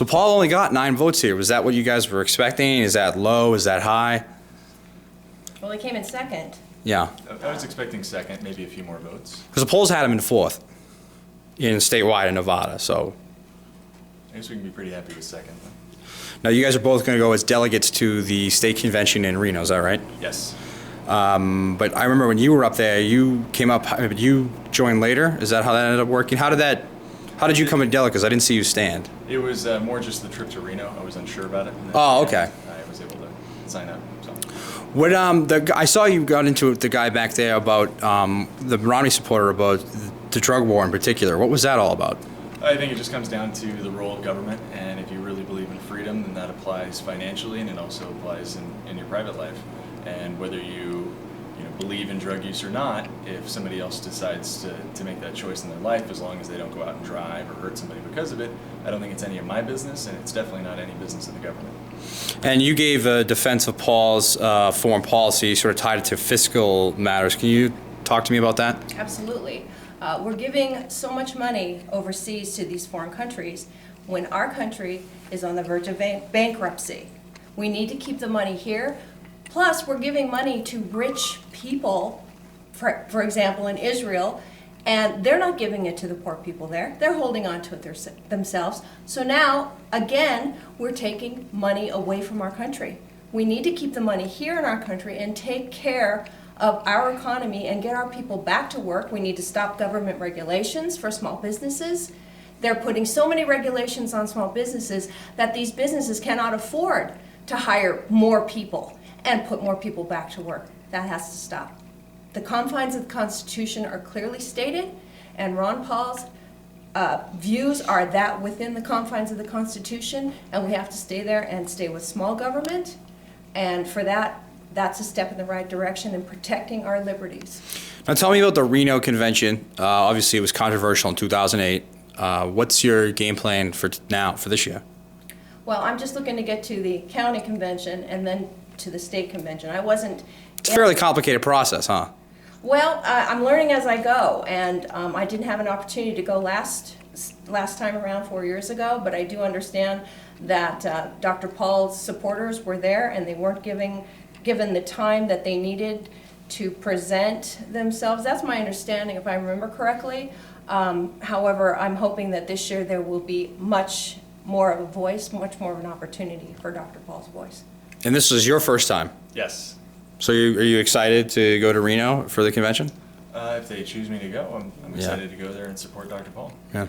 So Paul only got 9 votes here. Was that what you guys were expecting? Is that low? Is that high? Well, he came in second. Yeah. I was expecting second, maybe a few more votes. Because the polls had him in 4th in statewide in Nevada. So I guess we can be pretty happy with second. now you guys are both going to go as delegates to the state convention in Reno. Is that right? Yes. But I remember when you were up there, you came up. You joined later. Is that how that ended up working? How did you come in delegate? Because I didn't see you stand. It was more just the trip to Reno. I was unsure about it. Oh, okay. I was able to sign up. So. What I saw you got into it with the guy back there about the Romney supporter about the drug war in particular. What was that all about? I think it just comes down to the role of government, and if you really believe in freedom, then that applies financially, and it also applies in your private life. And whether you believe in drug use or not, if somebody else decides to make that choice in their life, as long as they don't go out and drive or hurt somebody because of it, I don't think it's any of my business, and it's definitely not any business of the government. And you gave a defense of Paul's foreign policy, sort of tied it to fiscal matters. Can you talk to me about that? Absolutely. We're giving so much money overseas to these foreign countries when our country is on the verge of bankruptcy. We need to keep the money here. Plus, we're giving money to rich people, for example, in Israel, and they're not giving it to the poor people there. They're holding on to it themselves. So now, again, we're taking money away from our country. We need to keep the money here in our country and take care of our economy and get our people back to work. We need to stop government regulations for small businesses. They're putting so many regulations on small businesses that these businesses cannot afford to hire more people and put more people back to work. That has to stop. The confines of the Constitution are clearly stated, and Ron Paul's views are that within the confines of the Constitution, and we have to stay there and stay with small government. And for that, that's a step in the right direction in protecting our liberties. Now tell me about the Reno convention. Obviously, it was controversial in 2008. What's your game plan for this year? Well, I'm just looking to get to the county convention and then to the state convention. I wasn't. It's a fairly complicated process, huh? Well, I'm learning as I go, and I didn't have an opportunity to go last time around 4 years ago, but I do understand that Dr. Paul's supporters were there, and they weren't given the time that they needed to present themselves. That's my understanding, if I remember correctly. However, I'm hoping that this year there will be much more of a voice, much more of an opportunity for Dr. Paul's voice. And this is your first time. Yes. So are you excited to go to Reno for the convention? If they choose me to go, I'm excited to go there and support Dr. Paul. Yeah.